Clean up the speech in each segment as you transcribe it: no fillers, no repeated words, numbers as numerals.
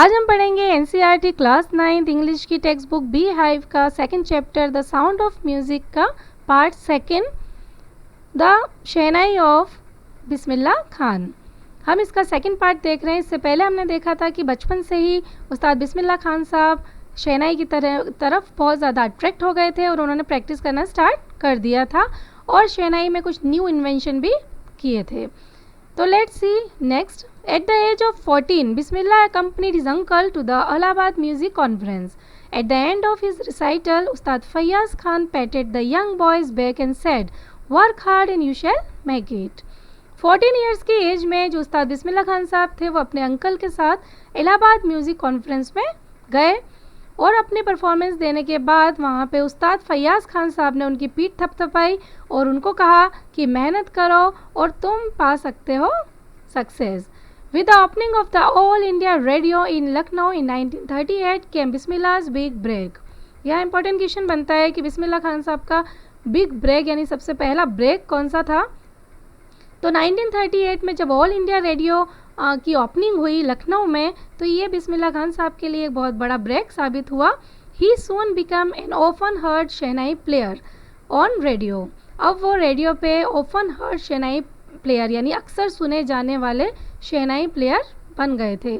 आज हम पढ़ेंगे एनसीईआरटी क्लास 9 इंग्लिश की टेक्स्ट बुक बी हाइव का second chapter the sound of music का part second the shehnai of Bismillah Khan. हम इसका सेकंड पार्ट देख रहे हैं। इससे पहले हमने देखा था कि बचपन से ही उस्ताद बिस्मिल्लाह खान साहब शहनाई की तरफ बहुत ज़्यादा अट्रैक्ट हो गए थे और उन्होंने प्रैक्टिस करना स्टार्ट कर दिया था और शहनाई में कुछ न्यू इन्वेंशन भी किए थे। तो let's see next. At the age of 14, Bismillah accompanied his uncle to the Allahabad Music Conference. At the end of his recital, Ustad Fayyaz Khan patted the young boy's back and said, "Work hard and you shall make it." 14 years की as में जो उस्ताद बिस्मिल्लाह खान साहब थे वो अपने uncle के साथ Allahabad music conference में गए और अपनी परफॉर्मेंस देने के बाद वहाँ पे उस्ताद फैयाज़ खान साहब ने उनकी पीठ थपथपाई और उनको कहा कि मेहनत करो और तुम पा सकते हो success. With the opening of the All India Radio in Lucknow in 1938 came Bismillah's big break. यह इंपॉर्टेंट क्वेश्चन बनता है कि बिस्मिल्लाह खान साहब का बिग ब्रेक यानी सबसे पहला ब्रेक कौन सा था। तो 1938 में जब ऑल इंडिया रेडियो की ओपनिंग हुई लखनऊ में तो ये बिस्मिल्लाह खान साहब के लिए एक बहुत बड़ा ब्रेक साबित हुआ। He soon became an often heard shehnai player on radio. अब वो रेडियो पे often heard शहनाई प्लेयर यानी अक्सर सुने जाने वाले शहनाई प्लेयर बन गए थे,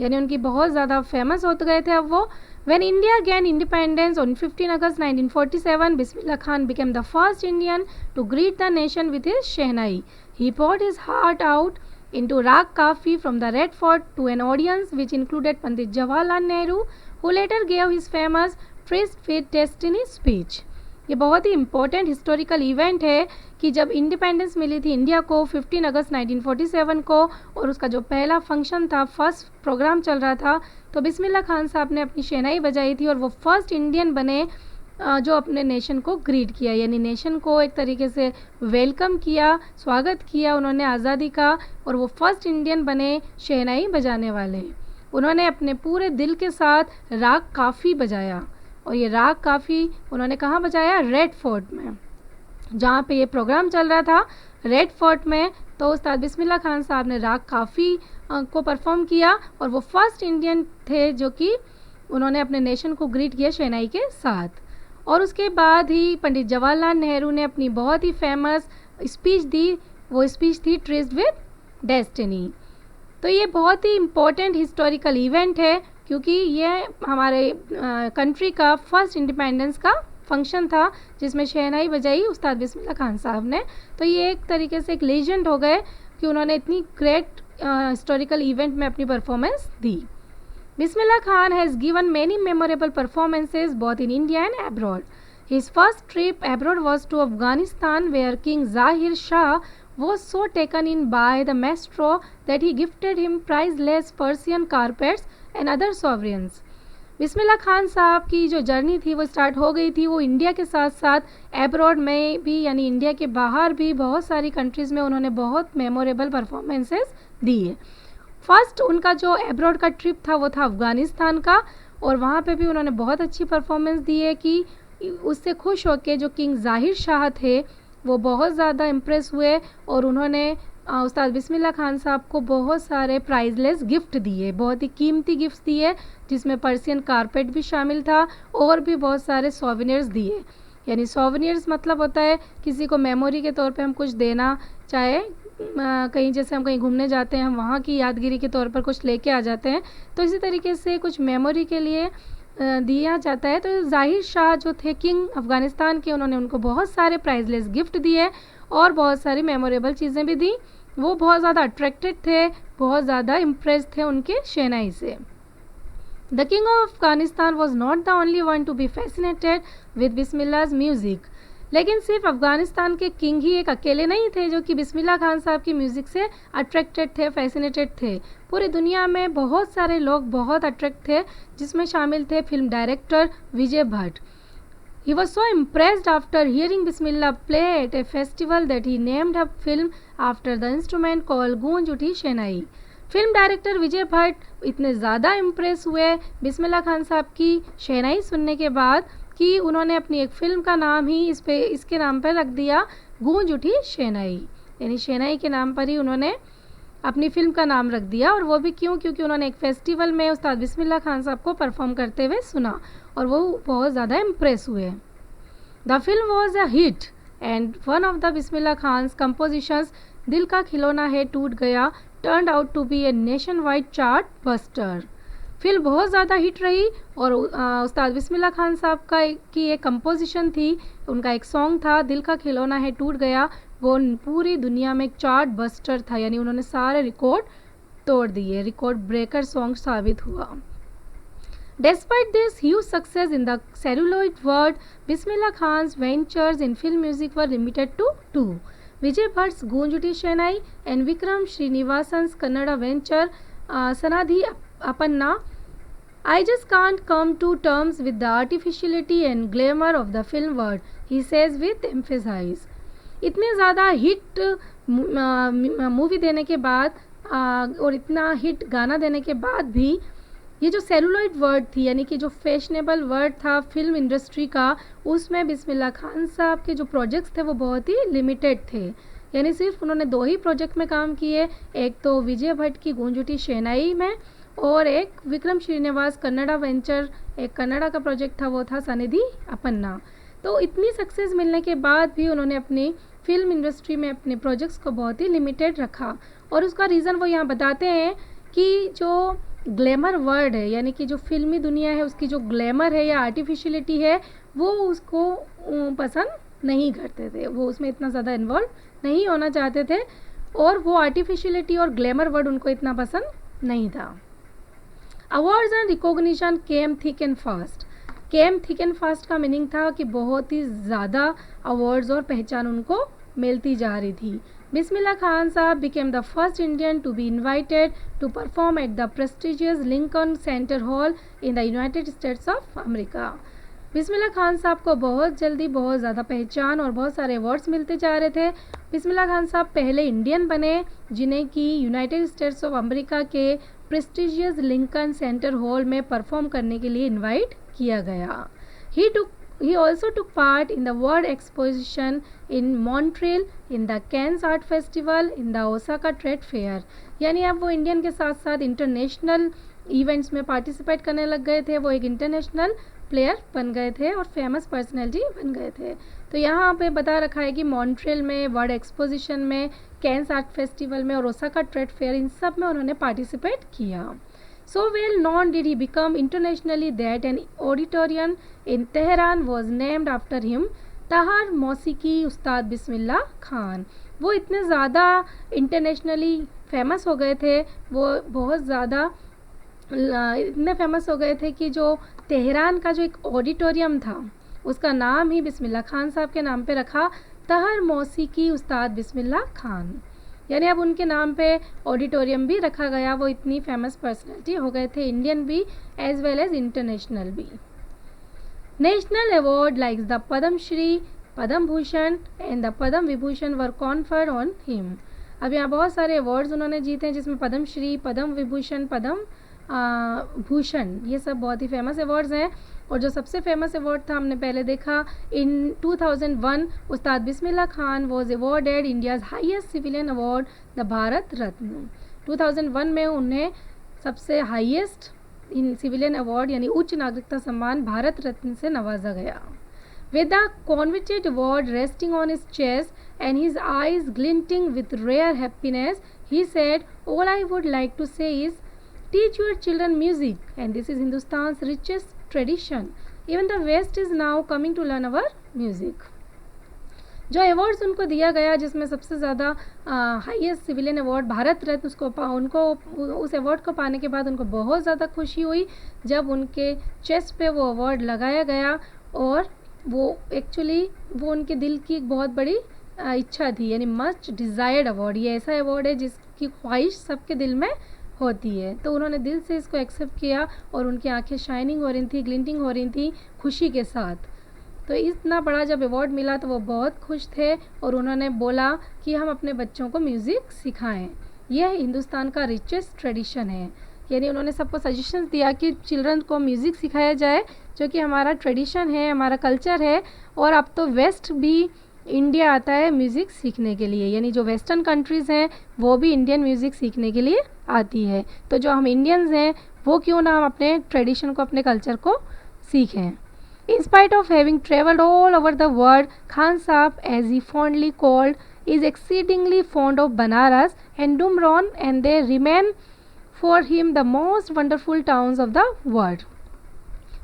यानी उनकी बहुत ज़्यादा फेमस होते गए थे अब वो। When India gained independence on 15 August 1947, Bismillah Khan became the first Indian to greet the nation with his Shehnai. He poured his heart out into Rag Kafi from the Red Fort to an audience which included Pandit Jawaharlal Nehru, who later gave his famous Tryst with Destiny speech. ये बहुत ही important historical event है कि जब independence मिली थी India को 15 अगस्त 1947 को और उसका जो पहला फंक्शन था, फर्स्ट प्रोग्राम चल रहा था, तो बिस्मिल्लाह खान साहब ने अपनी शहनाई बजाई थी और वो फर्स्ट इंडियन बने जो अपने नेशन को ग्रीट किया, यानी नेशन को एक तरीके से वेलकम किया, स्वागत किया उन्होंने आज़ादी का, और वो फर्स्ट इंडियन बने शहनाई बजाने वाले। उन्होंने अपने पूरे दिल के साथ राग काफ़ी बजाया और ये राग काफ़ी उन्होंने कहाँ बजाया? रेड फोर्ट में, जहाँ पे ये प्रोग्राम चल रहा था रेड फोर्ट में। तो उस्ताद बिस्मिल्लाह खान साहब ने राग काफ़ी को परफॉर्म किया और वो फर्स्ट इंडियन थे जो कि उन्होंने अपने नेशन को ग्रीट किया शहनाई के साथ। और उसके बाद ही पंडित जवाहरलाल नेहरू ने अपनी बहुत ही फेमस स्पीच दी, वो स्पीच थी ट्रिस्ट विद डेस्टिनी। तो ये बहुत ही इम्पोर्टेंट हिस्टोरिकल इवेंट है क्योंकि ये हमारे कंट्री का फर्स्ट इंडिपेंडेंस का फंक्शन था जिसमें शहनाई बजाई उस्ताद बिस्मिल्लाह खान साहब ने। तो ये एक तरीके से एक लेजेंड हो गए कि उन्होंने इतनी ग्रेट हिस्टोरिकल इवेंट में अपनी परफॉर्मेंस दी। Bismillah Khan has given many memorable performances both in India and abroad. His first trip abroad was to Afghanistan where king Zahir Shah was so taken in by the maestro that he gifted him priceless Persian carpets and other sovereigns. बिस्मिल्लाह खान साहब की जो journey थी वो start हो गई थी, वो India के साथ साथ एब्रॉड में भी यानी इंडिया के बाहर भी बहुत सारी कंट्रीज़ में उन्होंने बहुत मेमोरेबल परफॉर्मेंसेस दिए। फर्स्ट उनका जो एब्रॉड का ट्रिप था वो था अफ़गानिस्तान का और वहाँ पे भी उन्होंने बहुत अच्छी परफॉर्मेंस दी है कि उससे खुश होकर जो किंग ज़ाहिर शाह थे वो बहुत ज़्यादा इम्प्रेस हुए और उन्होंने उस्ताद बिस्मिल्लाह खान साहब को बहुत सारे प्राइजलेस गिफ्ट दिए, बहुत ही कीमती गिफ्ट्स दिए जिसमें पर्शियन कारपेट भी शामिल था और भी बहुत सारे सोवेनियर्स दिए। यानी सोवेनियर्स मतलब होता है किसी को मेमोरी के तौर पे हम कुछ देना, चाहे कहीं जैसे हम कहीं घूमने जाते हैं हम वहाँ की यादगिरी के तौर पर कुछ लेके आ जाते हैं, तो इसी तरीके से कुछ मेमोरी के लिए दिया जाता है। तो ज़ाहिर शाह जो थे किंग अफ़गानिस्तान के, उन्होंने उनको बहुत सारे प्राइजलेस गिफ्ट दिए और बहुत सारी मेमोरेबल चीज़ें भी दी। वो बहुत ज़्यादा अट्रैक्टेड थे, बहुत ज़्यादा इम्प्रेस थे उनके शहनाई से। The king of Afghanistan was not the only one to be fascinated with Bismillah's music. लेकिन सिर्फ अफ़गानिस्तान के किंग ही एक अकेले नहीं थे जो कि बिस्मिल्लाह खान साहब की म्यूज़िक से अट्रैक्टेड थे, फैसिनेटेड थे। पूरी दुनिया में बहुत सारे लोग बहुत अट्रैक्ट थे जिसमें शामिल थे film director Vijay Bhatt. He was so impressed after hearing Bismillah play at a festival that he named a film after the instrument called गूंज उठी शहनाई। फिल्म डायरेक्टर विजय भट्ट इतने ज़्यादा इम्प्रेस हुए बिस्मिल्लाह खान साहब की शहनाई सुनने के बाद कि उन्होंने अपनी एक फ़िल्म का नाम ही इसके नाम पर रख दिया गूंज उठी शहनाई, यानी शहनाई के नाम पर ही उन्होंने अपनी फ़िल्म का नाम रख दिया। और वो भी क्यों? क्योंकि उन्होंने एक फेस्टिवल में उस्ताद बिस्मिल्लाह खान साहब को परफॉर्म करते हुए सुना और वो बहुत ज़्यादा इम्प्रेस हुए। The film was a hit and one of the Bismillah Khan's compositions Dil Ka Khilona Hai Toot Gaya turned out to be a nationwide chart buster. Film बहुत ज़्यादा हिट रही और उस्ताद बिस्मिल्लाह खान साहब की एक कंपोजिशन थी, उनका एक सॉन्ग था दिल का खिलौना है टूट गया, वो पूरी दुनिया में एक चार्ट बस्टर था, यानी उन्होंने सारे रिकॉर्ड तोड़ दिए, रिकॉर्ड ब्रेकर सॉन्ग साबित हुआ। Despite this huge success in the celluloid world, Bismillah Khan's ventures in film music were limited to two. Vijay Bhatt's Goonj Uthi Shehnai and Vikram Srinivasan's Kannada venture Sanadhi Apanna. I just can't come to terms with the artificiality and glamour of the film world, he says with emphasis. इतने ज़्यादा hit movie देने के बाद और इतना hit गाना देने के बाद भी ये जो सेलुलॉइड वर्ड थी, यानी कि जो फैशनेबल वर्ड था फिल्म इंडस्ट्री का, उसमें बिस्मिल्लाह खान साहब के जो प्रोजेक्ट्स थे वो बहुत ही लिमिटेड थे। यानी सिर्फ उन्होंने 2 ही प्रोजेक्ट में काम किए, एक तो विजय भट्ट की गूंज उठी शहनाई में और एक विक्रम श्रीनिवास कन्नड़ा वेंचर, एक कन्नड़ा का प्रोजेक्ट था, वो था सनिधि अपन्ना। तो इतनी सक्सेस मिलने के बाद भी उन्होंने अपनी फिल्म इंडस्ट्री में अपने प्रोजेक्ट्स को बहुत ही लिमिटेड रखा और उसका रीज़न वो यहाँ बताते हैं कि जो ग्लैमर वर्ड है, यानी कि जो फिल्मी दुनिया है उसकी जो ग्लैमर है या आर्टिफिशियलिटी है वो उसको पसंद नहीं करते थे, वो उसमें इतना ज़्यादा इन्वॉल्व नहीं होना चाहते थे और वो आर्टिफिशियलिटी और ग्लैमर वर्ड उनको इतना पसंद नहीं था। Awards and recognition came thick and fast. Came thick and fast का मीनिंग था कि बहुत ही ज़्यादा अवार्ड्स और पहचान उनको मिलती जा रही थी। Bismillah Khan Saab became the first Indian to be invited to perform at the prestigious Lincoln Center Hall in the United States of America. बिस्मिल्लाह खान साहब को बहुत जल्दी बहुत ज़्यादा पहचान और बहुत सारे अवार्ड्स मिलते जा रहे थे। बिस्मिल्लाह खान साहब पहले इंडियन बने जिन्हें कि यूनाइटेड स्टेट्स ऑफ अमेरिका के प्रेस्टिजियस लिंकन सेंटर हॉल में परफॉर्म करने के लिए इनवाइट किया गया। He also took part in the World Exposition in Montreal, in the Cannes Art Festival, in the Osaka Trade Fair. यानी अब वो इंडियन के साथ साथ इंटरनेशनल इवेंट्स में पार्टिसिपेट करने लग गए थे, वो एक इंटरनेशनल प्लेयर बन गए थे और फेमस पर्सनैलिटी बन गए थे। तो यहाँ पे बता रखा है कि मॉन्ट्रियल में, वर्ल्ड एक्सपोजिशन में, कैंस आर्ट फेस्टिवल में और ओसाका ट्रेड फेयर, इन सब में उन्होंने पार्टिसिपेट किया। So well known did he become internationally that an auditorium in Tehran was named after him, तहार मौसीकी उस्ताद बिस्मिल्लाह खान। वो इतने ज़्यादा इंटरनेशनली फेमस हो गए थे, वो बहुत ज़्यादा इतने फेमस हो गए थे कि जो तेहरान का जो एक ऑडिटोरियम था उसका नाम ही बिस्मिल्लाह खान साहब के नाम पे रखा, तहार मौसीकी उस्ताद बिस्मिल्लाह खान। यानी अब उनके नाम पे ऑडिटोरियम भी रखा गया, वो इतनी फेमस पर्सनैलिटी हो गए थे, इंडियन भी एज वेल एज इंटरनेशनल भी। National award like the Padma Shri, Padma Bhushan and the Padma Vibhushan were conferred on him. अब यहाँ बहुत सारे अवार्ड्स उन्होंने जीते हैं जिसमें पद्म श्री, पद्म विभूषण, पद्म भूषण, ये सब बहुत ही फेमस अवार्ड्स हैं। और जो सबसे फेमस अवार्ड था हमने पहले देखा, in 2001 Ustad Bismillah Khan was awarded India's highest civilian award the Bharat Ratna. 2001 में उन्हें सबसे हाईएस्ट इन सिविलियन अवार्ड यानी उच्च नागरिकता सम्मान भारत रत्न से नवाजा गया। With the coveted award resting on his chest and his eyes glinting with rare happiness, he said, "All I would like to say is, teach your children music, and this is Hindustan's richest tradition. Even the West is now coming to learn our music." जो awards उनको दिया गया जिसमें सबसे ज़्यादा highest civilian award Bharat Ratna, उनको उस award को पाने के बाद उनको बहुत ज़्यादा खुशी हुई जब उनके चेस्ट पे वो अवार्ड लगाया गया। और वो एक्चुअली वो उनके दिल की एक बहुत बड़ी इच्छा थी, यानी मस्ट डिज़ायर्ड अवार्ड। ये ऐसा अवार्ड है जिसकी ख्वाहिश सबके दिल में होती है, तो उन्होंने दिल से इसको एक्सेप्ट किया और उनकी आंखें शाइनिंग हो रही थी, ग्लिंटिंग हो रही थी खुशी के साथ। तो इतना बड़ा जब अवार्ड मिला तो वो बहुत खुश थे और उन्होंने बोला कि हम अपने बच्चों को म्यूज़िक सिखाएं, यह हिंदुस्तान का रिचेस्ट ट्रेडिशन है। यानी उन्होंने सबको सजेशंस दिया कि चिल्ड्रन को म्यूज़िक सिखाया जाए जो कि हमारा ट्रेडिशन है, हमारा कल्चर है। और अब तो वेस्ट भी इंडिया आता है म्यूज़िक सीखने के लिए, यानी जो वेस्टर्न कंट्रीज़ हैं वो भी इंडियन म्यूज़िक सीखने के लिए आती है। तो जो हम इंडियंस हैं वो क्यों ना हम अपने ट्रेडिशन को, अपने कल्चर को सीखें। In spite of having travelled all over the world, Khan Sahab, as he fondly called, is exceedingly fond of Banaras and Dumron, and they remain for him the most wonderful towns of the world.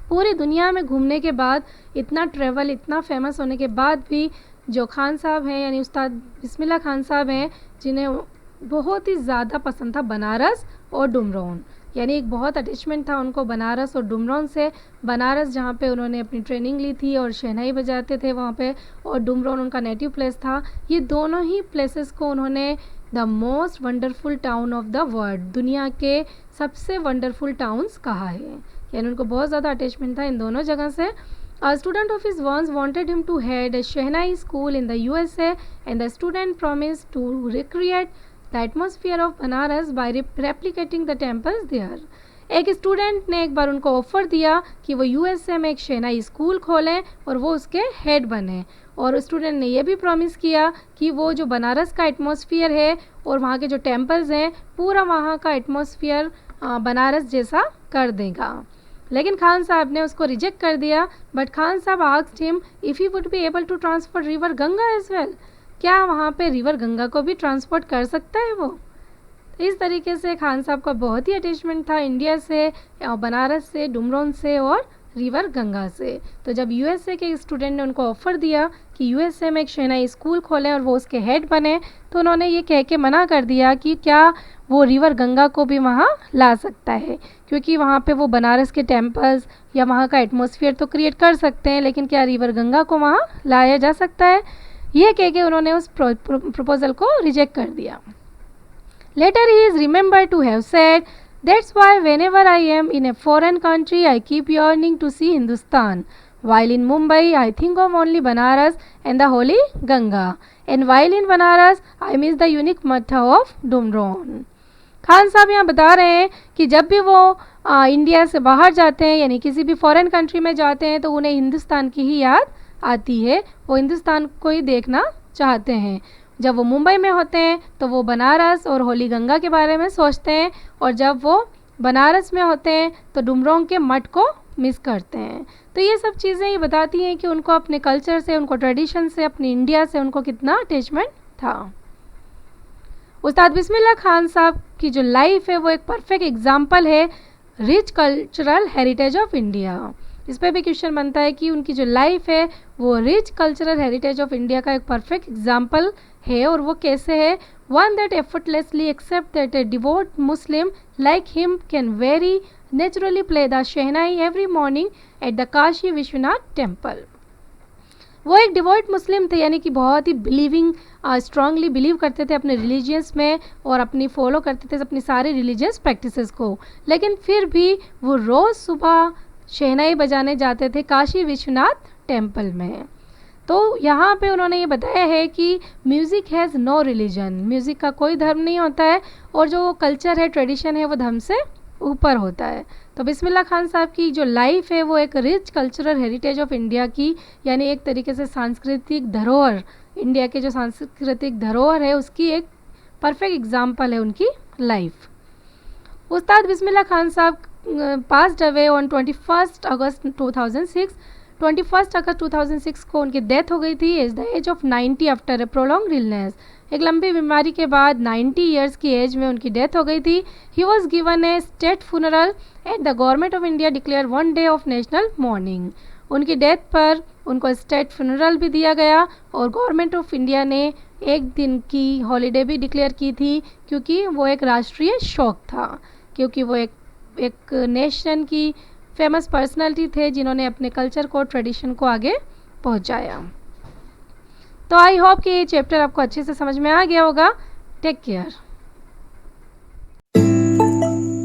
पूरी दुनिया में घूमने के बाद, इतना travel, इतना famous होने के बाद भी जो खान साहब हैं यानी उस्ताद बिस्मिल्लाह खान साहब हैं, जिन्हें बहुत ही ज़्यादा पसंद था बनारस और डुमरोन, यानी एक बहुत अटैचमेंट था उनको बनारस और डुमरोन से। बनारस जहाँ पे उन्होंने अपनी ट्रेनिंग ली थी और शहनाई बजाते थे वहाँ पे, और डुमरोन उनका नेटिव प्लेस था। ये दोनों ही प्लेसेस को उन्होंने the most wonderful town of the world, दुनिया के सबसे वंडरफुल टाउन्स कहा है, यानी उनको बहुत ज़्यादा अटैचमेंट था इन दोनों जगह से। A student of his once wanted him to head a Shehnai school in the USA, and the student promised to recreate the atmosphere of Banaras by replicating the temples there. एक student ने एक बार उनको offer दिया कि वो USA में एक शहनाई school खोलें और वो उसके हेड बने, और स्टूडेंट ने ये भी प्रॉमिस किया कि वो जो बनारस का एटमॉस्फेयर है और वहाँ के जो टेम्पल्स हैं, पूरा वहाँ का एटमॉस्फेयर बनारस जैसा कर देगा। लेकिन खान साहब ने उसको रिजेक्ट कर दिया। But Khan Sahab asked him if he would be able to transport river Ganga as well, क्या वहाँ पे रिवर गंगा को भी ट्रांसपोर्ट कर सकता है वो। इस तरीके से खान साहब का बहुत ही अटैचमेंट था इंडिया से, बनारस से, डुमरोन से और रिवर गंगा से। तो जब यूएसए के स्टूडेंट ने उनको ऑफ़र दिया कि यूएसए में एक शहनाई स्कूल खोलें और वो उसके हेड बने, तो उन्होंने ये कह के मना कर दिया कि क्या वो रिवर गंगा को भी वहाँ ला सकता है, क्योंकि वहाँ पे वो बनारस के टेम्पल्स या वहाँ का एटमॉस्फेयर तो क्रिएट कर सकते हैं, लेकिन क्या रिवर गंगा को वहाँ लाया जा सकता है। ये कह के उन्होंने उस प्रपोजल को रिजेक्ट कर दिया। Later he is remembered to have said, "That's why whenever I am in a foreign country, I keep yearning to see Hindustan. While in Mumbai, I think of only Banaras and the holy Ganga. And while in Banaras, I miss the unique matha of Dumron." Khan साहब यहाँ बता रहे हैं कि जब भी वो India से बाहर जाते हैं, यानी किसी भी फॉरेन कंट्री में जाते हैं, तो उन्हें हिंदुस्तान की ही याद आती है, वो हिंदुस्तान को ही देखना चाहते हैं। जब वो मुंबई में होते हैं तो वो बनारस और होली गंगा के बारे में सोचते हैं, और जब वो बनारस में होते हैं तो डुमरोंग के मठ को मिस करते हैं। तो ये सब चीज़ें ये बताती हैं कि उनको अपने कल्चर से, उनको ट्रेडिशन से, अपनी इंडिया से उनको कितना अटैचमेंट था। उस्ताद बिस्मिल्लाह खान साहब की जो लाइफ है वो एक परफेक्ट एग्जाम्पल है rich cultural heritage of India. इस पर भी क्वेश्चन बनता है कि उनकी जो लाइफ है वो rich cultural heritage of India का एक परफेक्ट एग्जाम्पल है, और वो कैसे है। One that effortlessly accept that a devout Muslim like him can very naturally play the shehnai every morning at the Kashi Vishwanath temple. वो एक डिवोट मुस्लिम थे, यानी कि बहुत ही बिलीविंग, स्ट्रांगली बिलीव करते थे अपने रिलीजियस में और अपनी फॉलो करते थे अपनी सारी रिलीजियस प्रैक्टिसेस को, लेकिन फिर भी वो रोज़ सुबह शहनाई बजाने जाते थे काशी विश्वनाथ टेम्पल में। तो यहाँ पे उन्होंने ये बताया है कि music has no religion, music का कोई धर्म नहीं होता है, और जो कल्चर है, ट्रेडिशन है, वो धर्म से ऊपर होता है। तो बिस्मिल्लाह खान साहब की जो लाइफ है वो एक rich cultural heritage of India की, यानी एक तरीके से सांस्कृतिक धरोहर, इंडिया के जो सांस्कृतिक धरोहर है उसकी एक परफेक्ट एग्जाम्पल है उनकी life. Ustad Bismillah Khan Sahab passed away on 21 अगस्त 2006। 21 अगस्त 2006 को उनकी डेथ हो गई थी as the age of 90 after a prolonged illness. एक लंबी बीमारी के बाद 90 ईयर्स की एज में उनकी डेथ हो गई थी। He was given A state funeral and the government of India declare 1 day of national morning. उनकी डेथ पर उनको स्टेट फ्यूनरल भी दिया गया और गवर्नमेंट ऑफ इंडिया ने एक दिन की हॉलीडे भी डिक्लेयर की थी, क्योंकि वो एक राष्ट्रीय शोक था, क्योंकि वो एक नेशन की फेमस पर्सनालिटी थे जिन्होंने अपने कल्चर को, ट्रेडिशन को आगे पहुंचाया। तो आई होप कि ये चैप्टर आपको अच्छे से समझ में आ गया होगा। Take care.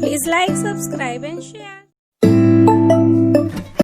Please like, subscribe and share.